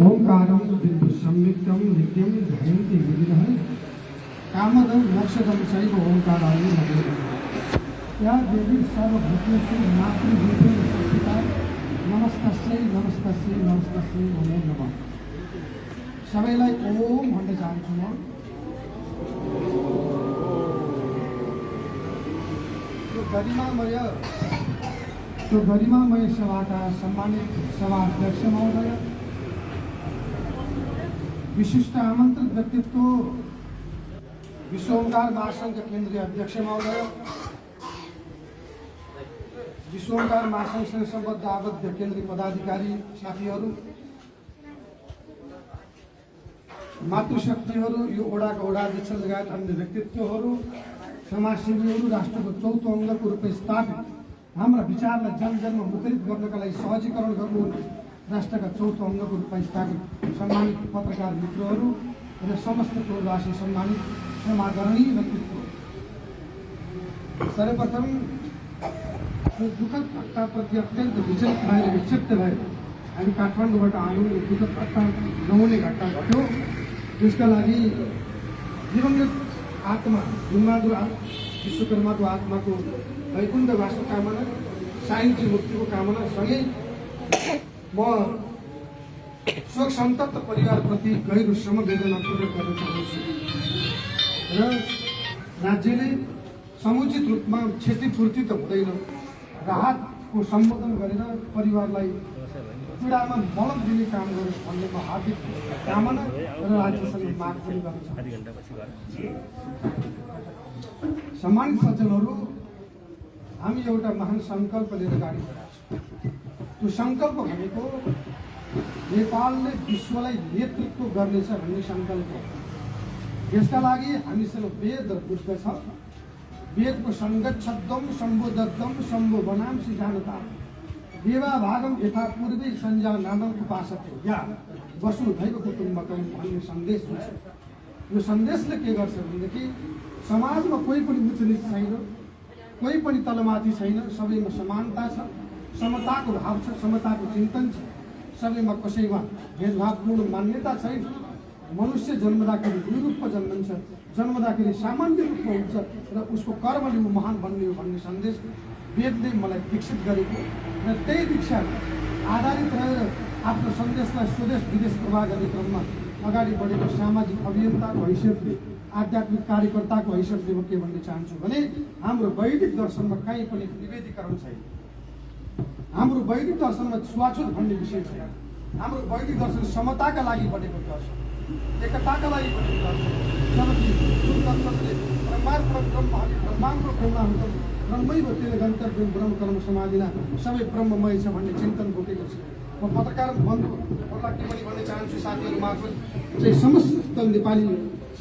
ओंकारं बिंदु संयुक्तम नित्यम ध्यायन्ति विदिनः कामदं मोक्षदं चैव ओंकाराय नमः। या देवी सर्वभूतेषु मातृभूतेन स्थिता नमस्तस्यै नमस्तस्यै नमस्तस्यै नमो नमः। सबैलाई ओम भन्न चाहन्छु म। त्यो गरिमामय सभाका सम्मानित सभा अध्यक्ष महोदय, विशिष्ट आमंत्रित व्यक्तित्व विश्व ओंकार महासंघ केंद्रीय अध्यक्ष महोदय, विश्व ओंकार महासंघ सम्बद्ध आबद्ध केन्द्रीय पदाधिकारी साथीहरू, मातृशक्तिहरू, यो ओडाका ओडाध्यक्ष लगायत अन्य व्यक्तित्वहरू, समाजसेवीहरू, राष्ट्रको चौथो अङ्गको रूपमा स्थापित हाम्रा विचारलाई जनजनमा मुखरित गर्नका लागि सहजीकरण गर्नु राष्ट्रका चौथो अङ्गको रूपमा स्थापित सम्मानित पत्रकार मित्रहरू र समस्त टोलवासी सम्मानित समादरणीय व्यक्तित्व, सर्वप्रथम दुःखद घटनाप्रति अत्यन्त विचलित भएर विक्षिप्त भएर हामी काठमाडौँबाट आयौँ। दुःखद घटना नहुने घटना घट्यो। त्यसका लागि दिवंगत आत्मा भीमबहादुर विश्वकर्माको आत्माको वैकुण्ठवासको कामना, साइन्सको मुक्तिको कामना सँगै म शोक सन्तप्त परिवारप्रति गहिरो समवेदना पूर्वक गर्न चाहन्छु र राज्यले समुचित रूपमा क्षतिपूर्ति त हुँदैन, राहतको सम्बोधन गरेर परिवारलाई पीडामा मलम दिने काम गरोस् भन्ने म हार्दिक कामना र राज्यसँग माग पनि गर्न चाहन्छु। सम्मानित सज्जनहरू, हामी एउटा महान सङ्कल्प लिएर अगाडि बढेका छौँ। त्यो सङ्कल्प भनेको नेपालले विश्वलाई नेतृत्व गर्नेछ भन्ने सङ्कल्प हो। यसका लागि हामीसँग वेद र बुद्ध छ। वेदको सङ्गच्छब्दम सम्बोधत्तम सम्भो बनांसि जानता देवा भागम यथा पूर्वे संज्ञा नामम उपासते या वसुधैव कुटुम्बकम भन्ने सन्देश छ। यो सन्देशले के गर्छ भनेदेखि समाजमा कोही पनि उच्च नीच छैन, कोही पनि तलमाथि छैन, सबैमा समानता छ, समताको भाव छ, समताको चिन्तन छ, सबैमा कसैमा भेदभावपूर्ण मान्यता छैन। मनुष्य जन्मदाखेरि दुई रूपमा जन्मन्छ, जन्मदाखेरि सामान्य रूपमा हुन्छ र उसको कर्मले ऊ महान बन्ने हो भन्ने सन्देश वेदले मलाई विकसित गरेको र त्यही दीक्षा आधारित रहेर आफ्नो सन्देशलाई स्वदेश विदेश प्रवाह गर्ने क्रममा अगाडि बढेको सामाजिक अभियन्ताको हैसियतले, आध्यात्मिक कार्यकर्ताको हैसियतले म के भन्न चाहन्छु भने हाम्रो वैदिक दर्शनमा कहीँ पनि विभेदीकरण छैन। हाम्रो वैदिक दर्शनमा छुवाछुत भन्ने विषय छैन। हाम्रो वैदिक दर्शन समताका लागि बनेको दर्शन, एकताका लागि बनेको दर्शन। जबकि जुन दर्शनले ब्रह्माण्ड ब्रह्माण्ड ब्रह्मैव तेन गन्तव्यम ब्रह्म कर्म समाधिना सबै ब्रह्ममय छ भन्ने चिन्तन बोकेको छ। म पत्रकार बन्धुहरूलाई के पनि भन्न चाहन्छु, साथीहरू मार्फत चाहिँ समस्त नेपाली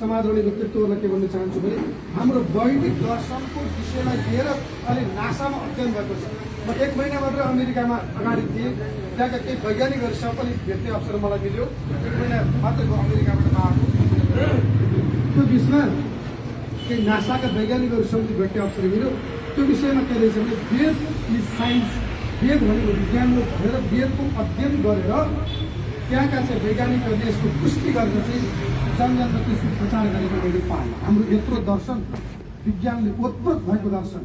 समाजवादी व्यक्तित्वहरूलाई के भन्न चाहन्छु भने हाम्रो वैदिक दर्शनको विषयलाई लिएर अहिले नासामा अध्ययन भएको छ। म 1 महिना मात्र अमेरिकामा अगाडि थिएँ, त्यहाँका केही वैज्ञानिकहरूसँग पनि भेट्ने अवसर मलाई मिल्यो। 1 महिना मात्र अमेरिकाबाट आएको त्यो बिचमा केही नासाका वैज्ञानिकहरूसँग भेट्ने अवसर मिल्यो। त्यो विषयमा के रहेछ भने वेद इज साइन्स, वेद भनेको विज्ञान हो भनेर वेदको अध्ययन गरेर त्यहाँका चाहिँ वैज्ञानिकहरूले यसको पुष्टि गरेर चाहिँ जनजनमा त्यसको प्रचार गरेको मैले पाएँ। हाम्रो यत्रो दर्शन विज्ञानले ओतप्रोत भएको दर्शन,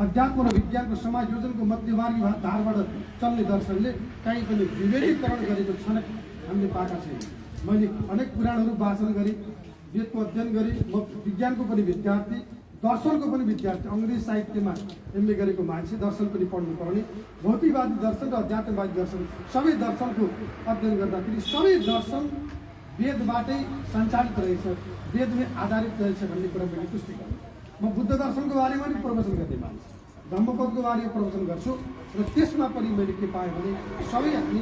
अध्यात्म र विज्ञानको समायोजनको मध्यमार्गी धारबाट चल्ने दर्शनले कहीँ पनि विभेदीकरण गरेको छन् हामीले पाएका छैन। मैले अनेक पुराणहरू वाचन गरेँ, वेदको अध्ययन गरेँ। म विज्ञानको पनि विद्यार्थी, दर्शनको पनि विद्यार्थी, अङ्ग्रेजी साहित्यमा एमए गरेको मान्छे, दर्शन पनि पढ्नुपर्ने, भौतिकवादी दर्शन र अध्यात्मवादी दर्शन सबै दर्शनको अध्ययन गर्दाखेरि सबै दर्शन वेदबाटै सञ्चालित रहेछ, वेदमै आधारित रहेछ भन्ने कुरा मैले पुष्टि गरेँ। म बुद्ध दर्शनको बारेमा पनि प्रवचन गर्ने मान्छे, धम्मपदको बारेमा प्रवचन गर्छु र त्यसमा पनि मैले के पाएँ भने सबै हामी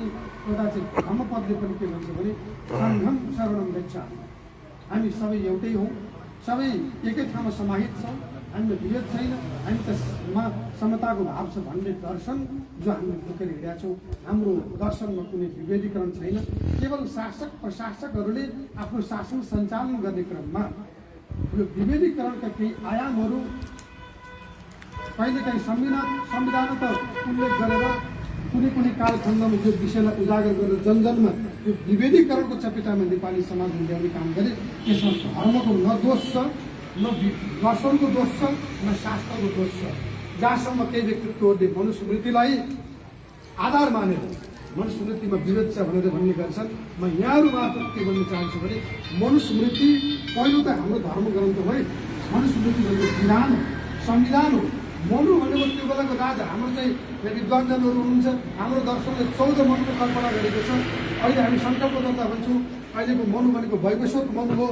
एउटा चाहिँ धम्मपदले पनि के भन्छ भने सङ्घं शरणं गच्छामि, हामी सबै एउटै हौँ, सबै एकै ठाउँमा समाहित छौँ, हामीमा विभेद छैन, हामी त्यसमा समताको भाव छ भन्ने दर्शन जो हामीले बोकेर हिँडेका छौँ। हाम्रो दर्शनमा कुनै विभेदीकरण छैन। केवल शासक प्रशासकहरूले आफ्नो शासन सञ्चालन गर्ने क्रममा यो विभेदीकरणका केही आयामहरू कहिलेकाहीँ संविधान त उल्लेख गरेर कुनै कालखण्डमा यो विषयलाई उजागर गरेर जनजनमा यो विभेदीकरणको चपेटामा नेपाली समाजले ल्याउने काम गरे। यसमा धर्मको न दोष छ, न दर्शनको दोष छ, न शास्त्रको दोष छ। जहाँसम्म केही व्यक्तित्वहरूले मनुस्मृतिलाई आधार मानेर मनुस्मृतिमा विरोध छ भनेर भन्ने गर्छन्। म यहाँहरू मार्फत के भन्न चाहन्छु भने मनुस्मृति पहिलो त हाम्रो धर्म ग्रन्थ हो, मनुस्मृति भनेको विधान हो, संविधान हो। मनु भनेको त्यो बेलाको राजा, हाम्रो चाहिँ विद्वानजनहरू हुनुहुन्छ, हाम्रो दर्शनले 14 मनुको कल्पना गरेको छ। अहिले हामी सङ्कल्प गर्दा भन्छौँ अहिलेको मनु भनेको वैवस्वत मनु हो,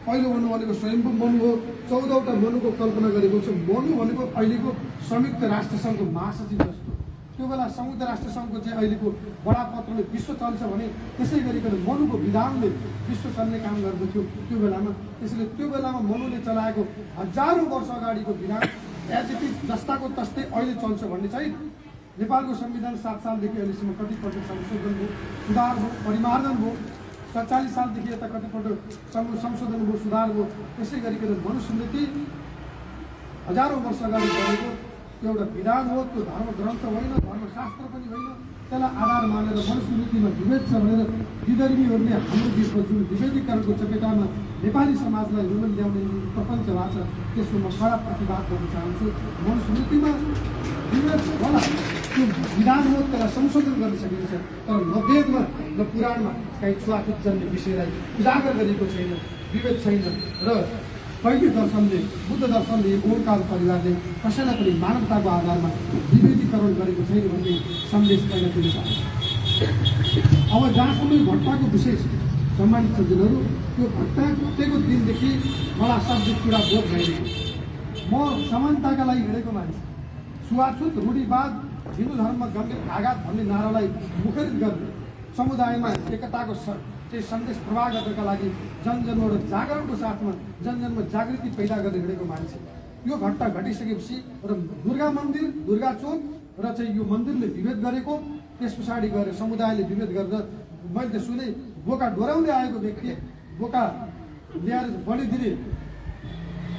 पहिलो मनु भनेको स्वयम्भू मनु हो, 14वटा मनुको कल्पना गरेको छ। मनु भनेको अहिलेको संयुक्त राष्ट्र सङ्घको महासचिव जस्तो। त्यो बेला संयुक्त राष्ट्र सङ्घको चाहिँ अहिलेको बडापत्रले विश्व चल्छ भने त्यसै गरिकन मनुको विधानले विश्व चल्ने काम गर्दथ्यो त्यो बेलामा। त्यसैले त्यो बेलामा मनुले चलाएको हजारौँ वर्ष अगाडिको विधान एज इट इज जस्ताको तस्तै अहिले चल्छ भन्ने चाहिँ नेपालको संविधान 7 सालदेखि अहिलेसम्म कतिपल्ट संशोधन भयो, सुधार भयो, परिमार्जन भयो। 47 सालदेखि यता कतिपल्ट संशोधन भयो, सुधार भयो। त्यसै गरिकन मनुस्मृति हजारौँ वर्ष अगाडि बनेको एउटा विधान हो, त्यो धर्म ग्रन्थ होइन, धर्मशास्त्र पनि होइन। त्यसलाई आधार मानेर मनुस्मृतिमा विभेद छ भनेर विधर्मीहरूले हाम्रो देशमा जुन विभेदीकरणको चपेटामा नेपाली समाजलाई रुमन ल्याउने प्रपञ्च भएको छ त्यसको म कडा प्रतिवाद गर्न चाहन्छु। मनुस्मृतिमा विभेद होला, त्यो विधान हो, त्यसलाई संशोधन गर्न सकिन्छ, तर न वेदमा न पुराणमा कहीँ छुवाछुत जन्ने विषयलाई उजागर गरेको छैन, विभेद छैन। र कैले दर्शनले, बुद्ध दर्शनले, ओमकार परिवारले कसैलाई पनि मानवताको आधारमा विभेदीकरण गरेको छैन भन्ने सन्देश पहिला दिन चाहन्छ। अब जहाँसम्म भट्टाको विशेष सम्मानित सज्जनहरू, त्यो भट्टाको दिनदेखि मलाई असाध्यै कुरा बोध भइरहेको। म समानताका लागि हिँडेको मान्छे, छुवाछुत, रूढिवाद, हिन्दू धर्ममा गम्भीर आघात भन्ने नारालाई मुखरित गर्ने, समुदायमा एकताको चाहिँ सन्देश प्रवाह गर्नका लागि जनजनमा एउटा जागरणको साथमा जनजनमा जागृति पैदा गरेर हिँडेको मान्छे। यो घटना घटिसकेपछि र दुर्गा मन्दिर, दुर्गा चोक र चाहिँ यो मन्दिरले विभेद गरेको, त्यस पछाडि गएर समुदायले विभेद गरेर मैले सुने बोका डोराउँदै आएको व्यक्ति बोका ल्याएर बलि दिने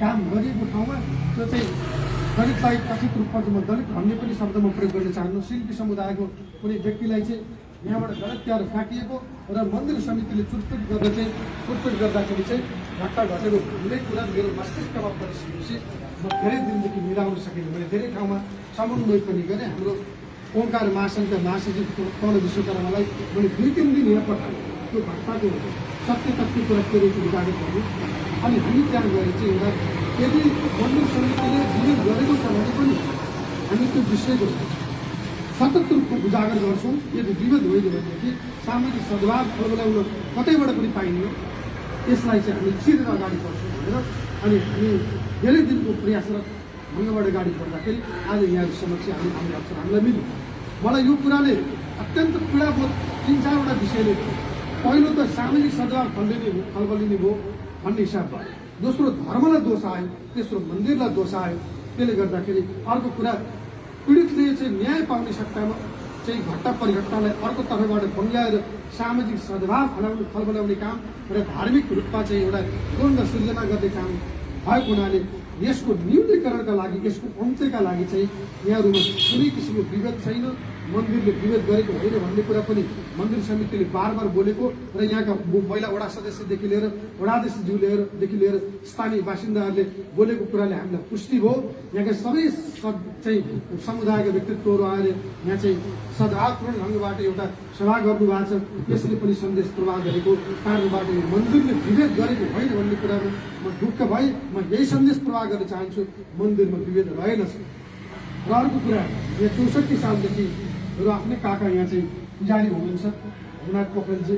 काम गरिएको ठाउँमा त्यो चाहिँ दलितलाई कथित रूपमा चाहिँ म दलित भन्ने पनि शब्दमा प्रयोग गर्न चाहन्छु। शिल्पी समुदायको कुनै व्यक्तिलाई चाहिँ यहाँबाट गलत्याएर फ्याँकिएको र मन्दिर समितिले चुटपुट गर्दाखेरि चाहिँ घटना घटेको कुनै कुरा मेरो मस्तिष्कमा परिसकेपछि म धेरै दिनदेखि मिलाउन सकिनँ। मैले धेरै ठाउँमा समन्वय पनि गरेँ। हाम्रो ओमकार महासङ्घका महासचिव पवन विश्वकर्मालाई मैले 2-3 दिन यहाँ पठाएँ त्यो घटनाको सत्य तथ्य कुरा के रहेछ उजागर गर्नु। अनि हामी त्यहाँ गएर चाहिँ एउटा यदि मन्दिर समितिले विरोध गरेको छ भने पनि हामी त्यो विषयको सतत रूपमा उजागर गर्छौँ। यदि विरोध होइन भनेदेखि सामाजिक सद्भाव फर्मुलाउन कतैबाट पनि पाइने, यसलाई चाहिँ हामी चिरेर अगाडि बढ्छौँ भनेर अनि हामी धेरै दिनको प्रयासरत ढङ्गबाट अगाडि बढ्दाखेरि आज यहाँहरू समक्ष हाम्रो अवसर हामीलाई मिल्यो। मलाई यो कुराले अत्यन्त पीडाबोध 3-4वटा विषयले, पहिलो त सामाजिक सद्भाव खलबलिने भयो भन्ने हिसाबमा, दोस्रो धर्मलाई दोष आयो, तेस्रो मन्दिरलाई दोष आयो। त्यसले गर्दाखेरि अर्को कुरा पीडितले चाहिँ न्याय पाउने सट्टामा चाहिँ घटना परिघटनालाई अर्को तर्फबाट बङ्ग्याएर सामाजिक सद्भाव खलबलाउने काम र धार्मिक रूपमा चाहिँ एउटा द्वन्द्व सृजना गर्ने काम भएको हुनाले यसको न्यूनीकरणका लागि, यसको अन्त्यका लागि चाहिँ यहाँहरूमा कुनै किसिमको विभेद छैन, मन्दिरले विभेद गरेको होइन भन्ने कुरा पनि मन्दिर समितिले बार बोलेको र यहाँका महिला वडा सदस्यदेखि लिएर वडाध्यक्षज्यूदेखि लिएर स्थानीय बासिन्दाहरूले बोलेको कुराले हामीलाई पुष्टि भयो। यहाँका सबै चाहिँ समुदायका व्यक्तित्वहरू आएर यहाँ चाहिँ सद्भावपूर्ण ढङ्गबाट एउटा सभा गर्नुभएको छ। यसले पनि सन्देश प्रवाह गरेको कारणबाट यो मन्दिरले विभेद गरेको होइन भन्ने कुरामा म ढुक्क भएँ। म यही सन्देश प्रवाह गर्न चाहन्छु, मन्दिरमा विभेद रहेनछ। र अर्को कुरा, यहाँ 64 सालदेखि मेरो आफ्नै काका यहाँ चाहिँ पुजारी हुनुहुन्छ, रघुनाथ पोखरेलजी।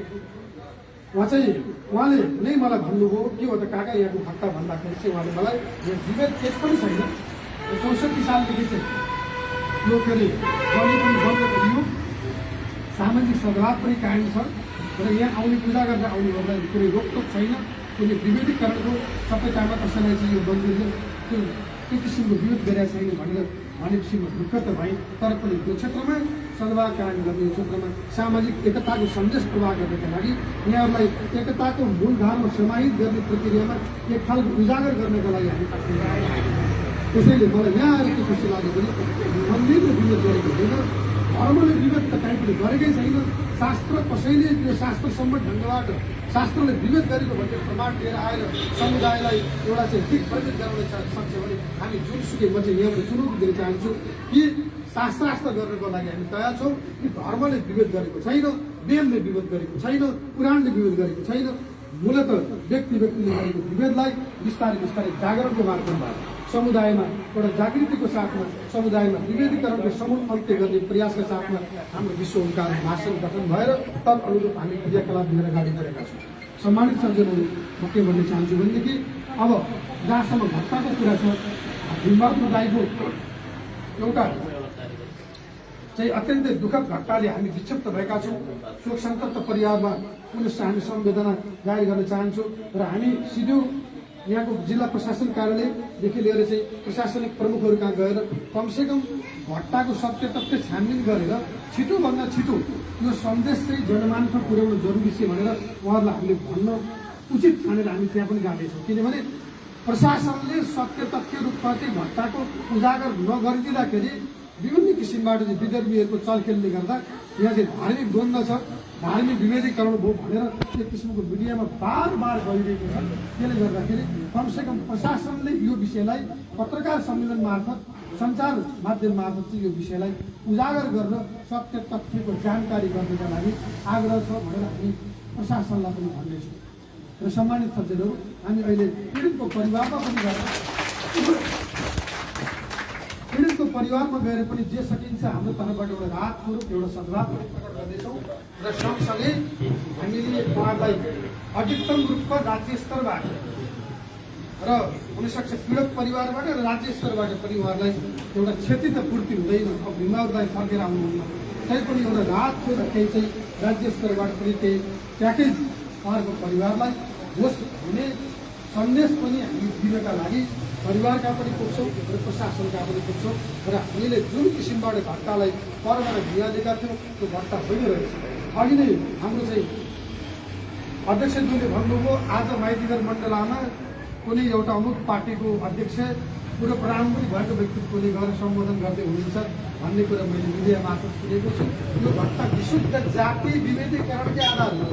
उहाँले नै मलाई भन्नुभयो के हो त काका यहाँको घटना भन्दाखेरि चाहिँ उहाँले मलाई यहाँ विभेद केही पनि छैन, 64 सालदेखि चाहिँ यो के अरे गली पनि बन्द गरियो, सामाजिक सद्भाव पनि कायम छ र यहाँ आउने पूजा गरेर आउनेहरूलाई कुनै रोकटोक छैन। कुनै विभेदीकरणको सबै काममा कसैलाई चाहिँ यो मन्दिरले त्यो किसिमको विरोध गरेका छैन भन्ने किसिमको दुःख त भए, तर पनि त्यो क्षेत्रमा सद्भाव कायम गर्ने, यो क्षेत्रमा सामाजिक एकताको सन्देश प्रवाह गर्नका लागि यहाँहरूलाई एकताको मूलधारमा समाहित गर्ने प्रक्रियामा एक खालको उजागर गर्नका लागि हामी त्यसैले मलाई यहाँ आएर के खुसी लाग्यो भने मन्दिरले विरोध गरेको हुँदैन, धर्मले विरोध त काहीँ पनि गरेकै छैन। शास्त्र कसैले त्यो शास्त्रसम्म ढङ्गबाट शास्त्रले विरोध गरेको भन्ने प्रमाण लिएर आएर समुदायलाई एउटा चाहिँ ठिक प्रकट गराउन सक्छ भने हामी जुनसुकै म चाहिँ यहाँबाट चुनौती दिन चाहन्छु कि शास्त्रास्त्र गर्नको लागि हामी तयार छौँ कि धर्मले विरोध गरेको छैन, वेदले विरोध गरेको छैन, पुराणले विरोध गरेको छैन। मूलत व्यक्तिले गरेको विभेदलाई बिस्तारै बिस्तारै जागरणको माध्यमबाट समुदायमा एउटा जागृतिको साथमा समुदायमा विभेदीकरणको समूल अन्त्य गर्ने प्रयासका साथमा हाम्रो विश्व ओंकार महासङ्घ गठन भएर तब अनुरूप हामी क्रियाकलाप लिएर अगाडि बढेका छौँ। सम्मानित सज्जनहरू, म के भन्न चाहन्छु भनेदेखि अब जहाँसम्म घटनाको कुरा छ, भीमबहादुर दाइको एउटा चाहिँ अत्यन्तै दुःखद घटनाले हामी विक्षिप्त भएका छौँ। शोक सन्तप्त परिवारमा पुनः हामी संवेदना जाहेर गर्न चाहन्छौँ र हामी सिधो यहाँको जिल्ला प्रशासन कार्यालयदेखि लिएर चाहिँ प्रशासनिक प्रमुखहरू कहाँ गएर कमसेकम घटनाको सत्य तथ्य छानबिन गरेर छिटोभन्दा छिटो यो सन्देश चाहिँ जनमानसमा पुर्याउनु जरुरी छ भनेर उहाँहरूलाई हामीले भन्न उचित ठानेर हामी त्यहाँ पनि जाँदैछौँ। किनभने प्रशासनले सत्य तथ्य रूपमा चाहिँ घटनाको उजागर नगरिदिँदाखेरि विभिन्न किसिमबाट चाहिँ विधर्मीहरूको चलखेलले गर्दा यहाँ चाहिँ धार्मिक द्वन्द्व छ, धार्मिक विभेदीकरण भयो भनेर एक किसिमको मिडियामा बार बार गइरहेको छ। त्यसले गर्दाखेरि कमसेकम प्रशासनले यो विषयलाई पत्रकार सम्मेलन मार्फत सञ्चार माध्यम मार्फत चाहिँ यो विषयलाई उजागर गर्न सत्य तथ्यको जानकारी गर्नका लागि आग्रह छ भनेर हामी प्रशासनलाई पनि भन्दैछौँ। र सम्मानित सज्जनहरू, हामी अहिले पीडितको परिवारमा पनि गएर पीडितको परिवारमा गएर पनि जे सकिन्छ हाम्रो तर्फबाट एउटा राहत स्वरूप एउटा सद्भाव प्रकट गर्दैछौँ र सँगसँगै हामीले उहाँलाई अधिकतम रूपमा राज्य स्तरबाट र हुनसक्छ पीडित परिवारबाट र राज्य स्तरबाट पनि उहाँहरूलाई एउटा क्षति त पूर्ति हुँदैन। अब भीमबहादुरलाई फर्केर आउनुहुन्न, तैपनि एउटा राहत स्वरूप केही चाहिँ राज्य स्तरबाट पनि केही प्याकेज उहाँहरूको परिवारलाई होस् हुने सन्देश पनि हामी दिनका लागि परिवारका पनि पुग्छौँ र प्रशासनका पनि पुग्छौँ र हामीले जुन किसिमबाट घटनालाई परबाट दिएका थियौँ त्यो घटना भइरहेको छ। अघि नै हाम्रो चाहिँ अध्यक्षज्यूले भन्नुभयो आज माइतीघर मण्डलामा कुनै एउटा अमुक पार्टीको अध्यक्ष पुरो प्रारम्भ पनि भएको व्यक्तित्वले गएर सम्बोधन गर्दै हुनुहुन्छ भन्ने कुरा मैले मिडिया मार्फत सुनेको छु। यो घटना विशुद्ध जाति विभेदीकरणकै आधारमा,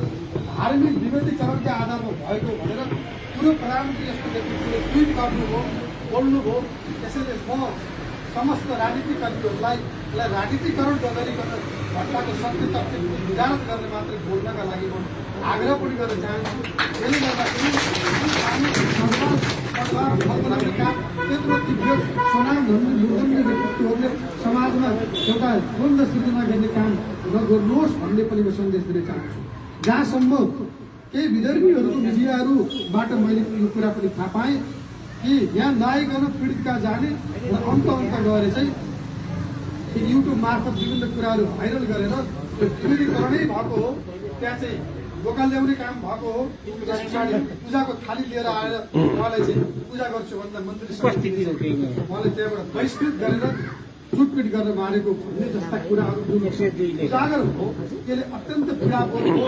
धार्मिक विभेदीकरणकै आधारमा भएको भनेर पुरो प्रारम्भ यस्तो व्यक्तित्वले ट्विट गर्नुभयो, बोल्नुभयो। त्यसैले म समस्त राजनीतिक कर्मीहरूलाई यसलाई राजनीतिकरण नगरिकन घटनाको सत्य तथ्य विधान गर्ने मात्रै बोल्नका लागि म आग्रह पनि गर्न चाहन्छु। त्यसले गर्दाखेरि त्यत्रो तीव्र सनाम धर्मी व्यक्तित्वहरूले समाजमा एउटा द्वन्द सृजना गर्ने काम नगर्नुहोस् भन्ने पनि म सन्देश दिन चाहन्छु। जहाँसम्म केही विधर्मीहरूको मिडियाहरूबाट मैले यो कुरा पनि थाहा पाएँ कि यहाँ नआइकन पीडितका जाने र अन्त गएर चाहिँ युट्युब मार्फत विभिन्न कुराहरू भाइरल गरेर विभेदीकरणै भएको हो, त्यहाँ चाहिँ बोका ल्याउने काम भएको हो। त्यस पछाडि पूजाको थाली लिएर आएर उहाँलाई चाहिँ पूजा गर्छु भन्दा मन्दिर उहाँले त्यहाँबाट बहिष्कृत गरेर लुटपिट गरेर मारेको भन्ने जस्ता कुराहरू उजागर हो। त्यसले अत्यन्त पीडापूर्ण हो।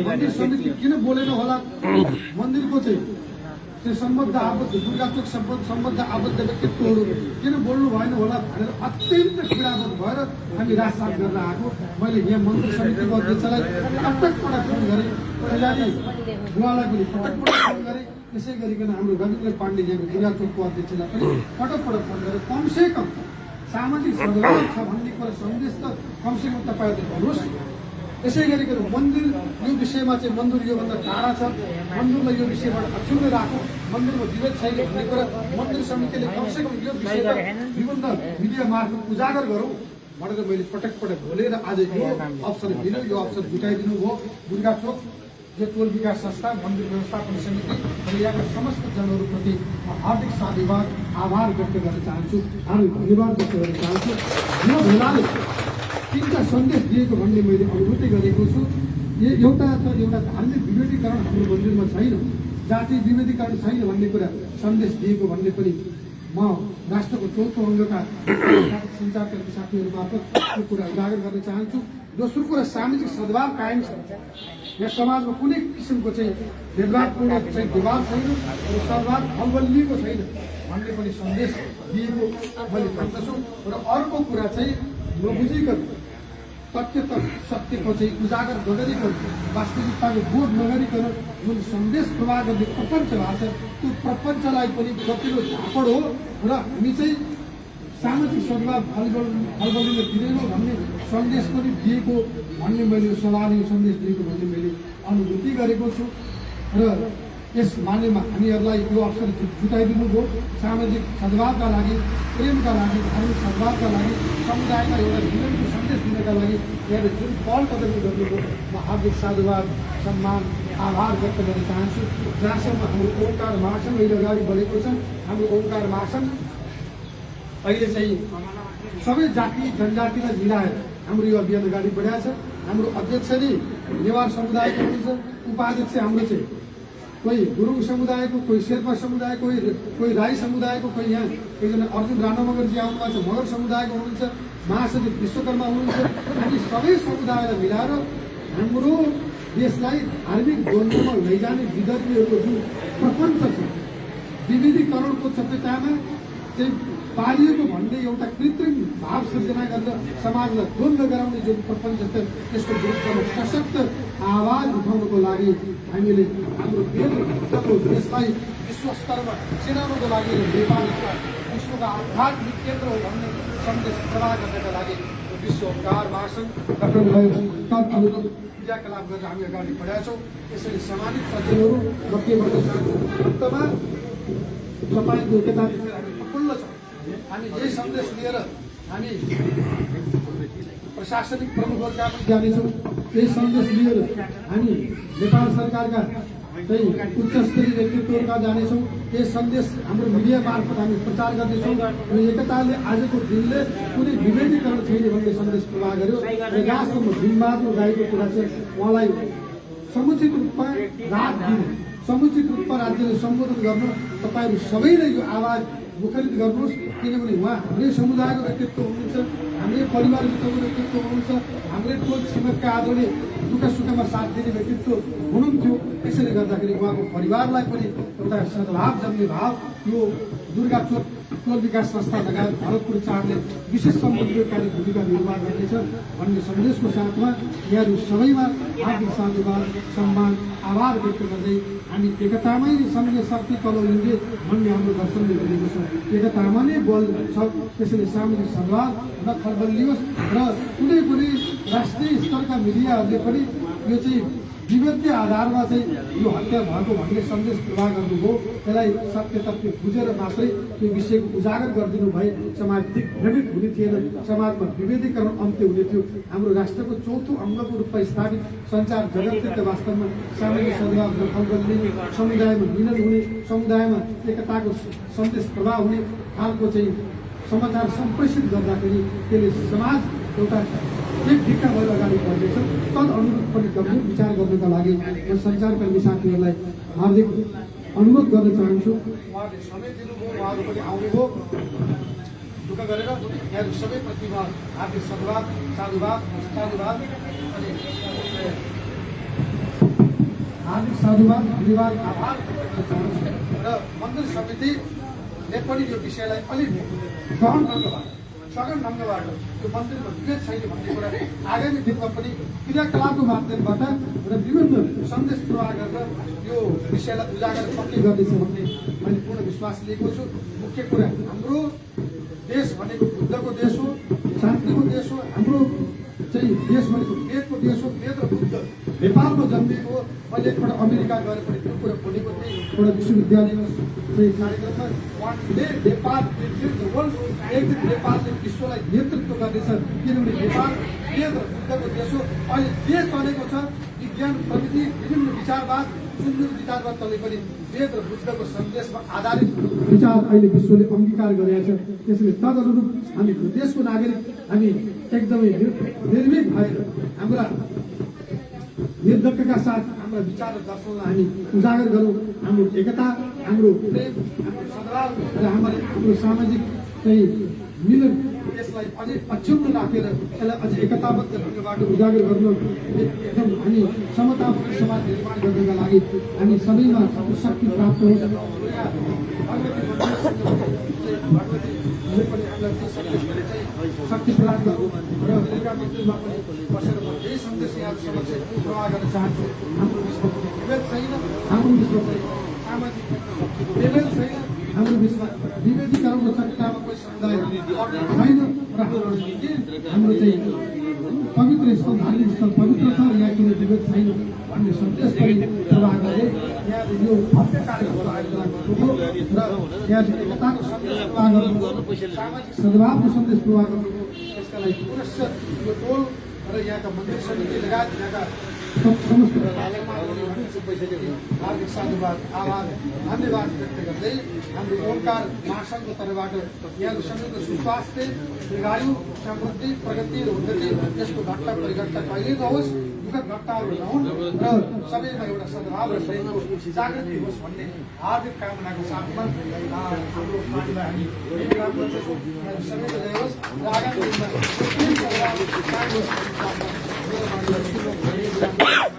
मन्दिर समिति किन बोलेन होला, मन्दिरको चाहिँ त्यो सम्बद्ध आबद्ध दुर्गा चोक सम्बद्ध आबद्ध व्यक्तित्वहरू किन बोल्नु भएन होला भनेर अत्यन्त पीडाबद्ध भएर हामी राजसात गर्न आएको। मैले यहाँ मन्दिर समितिको अध्यक्षलाई पटकपटक फोन गरेँ, पुजारी बुवालाई पनि पटकपटक फोन गरेँ। त्यसै गरिकन हाम्रो रविन्द्र पाण्डे यहाँको दुर्गा चोकको अध्यक्षलाई पनि पटकपटक फोन गरेँ। कमसेकम सामाजिक सद्भाव छ भन्ने कुरा सन्देश त कमसेकम तपाईँहरूले भन्नुहोस्। त्यसै गरिकन मन्दिर यो विषयमा चाहिँ मन्दिर योभन्दा टाढा छ, मन्दिरलाई यो विषयबाट अछुल्दै राखौँ, मन्दिरमा विरोध छैन भन्ने कुरा मन्दिर समितिले कमसेकम यो विषयलाई विभिन्न मिडिया मार्फत उजागर गरौँ भनेर मैले पटक पटक बोलेर आज यो अवसर दिनु, यो अवसर जुटाइदिनु भयो। दुर्गा चोक जे टोल विकास संस्था, मन्दिर व्यवस्थापन समिति र यहाँका समस्त जनहरूप्रति म हार्दिक साधुवाद आभार व्यक्त गर्न चाहन्छु, हामी धन्यवाद व्यक्त गर्न चाहन्छु। यो भेलाले तिनवटा सन्देश दिएको भन्ने मैले अनुभूति गरेको छु। एउटा त एउटा धार्मिक विभेदीकरण हाम्रो मन्दिरमा छैन, जाति विभेदीकरण छैन भन्ने कुरा सन्देश दिएको भन्ने पनि म राष्ट्रको चौथो अङ्गका सञ्चारकर्मी साथीहरू मार्फत यो कुरा उजागर गर्न चाहन्छु। दोस्रो कुरा सामाजिक सद्भाव कायम छ। यहाँ समाजमा कुनै किसिमको चाहिँ भेदभावपूर्ण चाहिँ विवाद छैन र सद्भाव खलबल्लिएको छैन भन्ने पनि सन्देश दिएको मैले ठान्दछु। र अर्को कुरा चाहिँ नबुझिकन तथ्य सत्यको चाहिँ उजागर नगरिकन वास्तविकताको बोध नगरिकन जुन सन्देश प्रवाह गर्ने प्रपञ्च भएको छ त्यो प्रपञ्चलाई पनि गतिलो झापड हो र हामी चाहिँ सामाजिक सद्भाव खलबलिन दिँदैनौँ भन्ने सन्देश पनि दिएको भन्ने मैले यो सभाले सन्देश दिएको भन्ने मैले अनुभूति गरेको छु। र यस मानेमा हामीहरूलाई यो अवसर जुटाइदिनु भयो। सामाजिक सद्भावका लागि, प्रेमका लागि, धार्मिक सद्भावका लागि, समुदायमा एउटा जीवनको सन्देश दिनका लागि यहाँले जुन पहल कदम गर्नुभयो म हार्दिक साधुवाद, सम्मान, आभार व्यक्त गर्न चाहन्छु। जहाँसम्म हाम्रो ओंकार महासङ्घ अहिले अगाडि बढेको छ, हाम्रो ओंकार महासङ्घ अहिले चाहिँ सबै जाति जनजातिलाई मिलाएर हाम्रो यो अभियान अगाडि बढाएको छ। हाम्रो अध्यक्ष नै नेवार समुदायको हुनुहुन्छ, उपाध्यक्ष हाम्रो चाहिँ कोही गुरुङ समुदायको, कोही शेर्पा समुदाय, कोही राई समुदायको, कोही यहाँ एकजना अर्जुन राणा मगरजी आउनुभएको छ मगर समुदायको हुनुहुन्छ, महासचिव विश्वकर्मा हुनुहुन्छ। हामी सबै समुदायलाई मिलाएर हाम्रो देशलाई धार्मिक द्वन्द्वमा लैजाने विद्रोहीहरूको जुन प्रपञ्च छ, विविधीकरणको चपेटामा चाहिँ पारिएको भन्ने एउटा कृत्रिम भाव सृजना गरेर समाजलाई द्वन्द्व गराउने जुन प्रपञ्च छ त्यसको विरुद्धमा सशक्त आवाज उठाउनको लागि हामीले हाम्रो देशलाई विश्व स्तरमा चिनाउनको लागि नेपाल विश्वका आध्यात्मिक केन्द्र हो भन्ने सन्देश प्रवाह गर्नका लागि विश्व ओंकार महासङ्घ अनुरूप क्रियाकलाप गरेर हामी अगाडि बढाएका छौँ। यसरी सम्मानित सचिवहरू म के भन्न चाहन्छु, अन्तमा तपाईँको एकता देखेर हामी प्रफुल्ल छौँ। हामी यही सन्देश लिएर हामी प्रशासनिक प्रमुखहरूका पनि जानेछौँ। यही सन्देश लिएर हामी नेपाल सरकारका चाहिँ उच्च स्तरीय नेतृत्वहरूका जानेछौँ। यही सन्देश हाम्रो मिडिया मार्फत हामी प्रचार गर्नेछौँ र एकताले आजको दिनले कुनै विभेदीकरण छैन भन्ने सन्देश प्रवाह गर्यो। र जहाँसम्म भिन्नवादमा गएको कुरा छ उहाँलाई समुचित रूपमा राहत दिने, समुचित रूपमा राज्यले सम्बोधन गर्न तपाईँहरू सबैले यो आवाज मुखरित गर्नुहोस्। किनभने उहाँ हाम्रै समुदायको व्यक्तित्व हुनुहुन्छ, हाम्रै परिवारभित्रको व्यक्तित्व हुनुहुन्छ, हाम्रै टोल छिमेकका आदरणीय दुःख सुखमा साथ दिने व्यक्तित्व हुनुहुन्थ्यो। त्यसैले गर्दाखेरि उहाँको परिवारलाई पनि एउटा सद्भाव जन्ने भाव यो दुर्गा टोल विकास संस्था लगायत भरतपुर चाडले विशेष सम्बन्धकारी भूमिका निर्वाह गर्नेछ भन्ने सन्देशको साथमा यहाँहरू सबैमा हार्दिक साधुवाद, सम्मान, आभार व्यक्त गर्दै हामी एकतामै सङ्घीय शक्ति कलौलिँदै भन्ने हाम्रो दर्शनले गरेको छ। एकतामा नै बल छ। त्यसैले सामाजिक सद्भाव नखलबलियोस् र कुनै राष्ट्रिय स्तरका मिडियाहरूले पनि यो चाहिँ विभेदीय आधारमा चाहिँ यो हत्या भएको भन्ने सन्देश प्रवाह गर्नुभयो। त्यसलाई सत्य तथ्य बुझेर मात्रै त्यो विषयको उजागर गरिदिनु भए समाज दिग्भ्रमित हुने थिएन, समाजमा विभेदीकरण अन्त्य हुने थियो। हाम्रो राष्ट्रको चौथो अङ्गको रूपमा स्थापित सञ्चार जगतले वास्तवमा सामाजिक सद्भाव नखलबलिने, समुदायमा मिलन हुने, समुदायमा एकताको सन्देश प्रवाह हुने खालको चाहिँ समाचार सम्प्रेषित गर्दाखेरि त्यसले समाज एउटा एक ढिक्का भएर अगाडि बढ्दैछ। तद अनुरूप पनि गम्भीर विचार गर्नका लागि म सञ्चारकर्मी साथीहरूलाई हार्दिक अनुरोध गर्न चाहन्छु। उहाँहरूले समय दिनुभयो, उहाँहरू पनि आउनुभयो दुःख गरेर। यहाँहरू सबै प्रतिमा हार्दिक सद्भाव, साधुवाद अनि हार्दिक साधुवाद, धन्यवाद, आभार चाहन्छु। र मन्दिर समितिले पनि यो विषयलाई अलिक गहन ढङ्गबाट, सघन ढङ्गबाट यो मन्दिरमा विभेद छैन भन्ने कुरा आगामी दिनमा पनि क्रियाकलापको माध्यमबाट र विभिन्न सन्देश प्रवाह गरेर यो विषयलाई उजागर पक्कै गर्दैछ भन्ने मैले पूर्ण विश्वास लिएको छु। मुख्य कुरा हाम्रो देश भनेको बुद्धको देश हो, शान्तिको देश हो। हाम्रो चाहिँ देश भनेको वेदको देश हो, वेद र बुद्ध नेपालमा जन्मेको हो। मैले एकपल्ट अमेरिका गएर पनि त्यो कुरा बोलेको थिएँ एउटा विश्वविद्यालयमा चाहिँ कार्यक्रममा। वान डे नेपाल वर्ल्ड, एक दिन नेपालले विश्वलाई नेतृत्व गर्नेछ। किनभने नेपाल वेद र बुद्धको देश हो। अहिले जे चलेको छ विज्ञान प्रविधि विभिन्न विचारवाद जुन विचारवाद चले पनि वेद र बुद्धको सन्देशमा आधारित विचार अहिले विश्वले अङ्गीकार गरेको छ। त्यसैले तदनुरूप हामी देशको नागरिक हामी एकदमै निर्भीक भएर हाम्रा निर्धक्कका साथ हाम्रा विचार र दर्शनलाई हामी उजागर गरौँ। हाम्रो एकता, हाम्रो प्रेम, हाम्रो सद्भाव र हाम्रो सामाजिक चाहिँ मिलन यसलाई अझै अक्षुण्ण राखेर यसलाई अझै एकताबद्ध ढङ्गबाट उजागर गर्नु एकदम हामी समतापूर्ण समाज निर्माण गर्नका लागि हामी सबैमा शक्ति प्राप्त होस्। शक्ति प्रदान गरौँ र बेलुका मन्दिरमा पनि बसेर म यही सन्देश यहाँहरू समक्ष प्रवाह गर्न चाहन्छु। हाम्रो विश्वमा विभेद छैन, हाम्रो विश्वमा सामाजिक विभेद छैन, हाम्रो विश्वमा विभेदीकरणको चट्टामा कोही समुदाय छैन र हाम्रो चाहिँ पवित्र स्थल, धार्मिक स्थल पवित्र छ र यहाँ कुनै विभेद छैन भन्ने सन्देश पनि प्रवाह गरे यहाँ यो भव्य कार्यक्रमको आयोजना गर्नुभयो र यहाँ एकताको सन्देश प्रवाह गर्नुभयो, सामाजिक सद्भावको सन्देश प्रवाह गर्नुभयो। यसका लागि पुनश्च यो टोल र यहाँका मन्दिर समिति लगायत यहाँका समस्त हार्दिक साधुवाद, आभार, धन्यवाद व्यक्त गर्दै हाम्रो ओमकार महासङ्घको तर्फबाट यहाँको सबैको सुस्वास्थ्य, दीर्घायु, समृद्धि, प्रगति र उन्नति यसको घट्टा परिघट्टा कहिले नहोस्, दुःखद घट्टाहरू नहुन् र सबैमा एउटा सद्भाव र प्रेमको जागृति होस् भन्ने हार्दिक कामनाको साथमा हाम्रो पार्टीलाई हामी धन्यवाद गर्दछौँ। सबैको जय होस् र आगामी दिनमा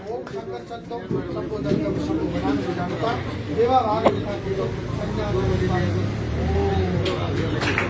ओम शङ्कर चन्द्र सम्बोधन सम्बोधन जानता देवा भाग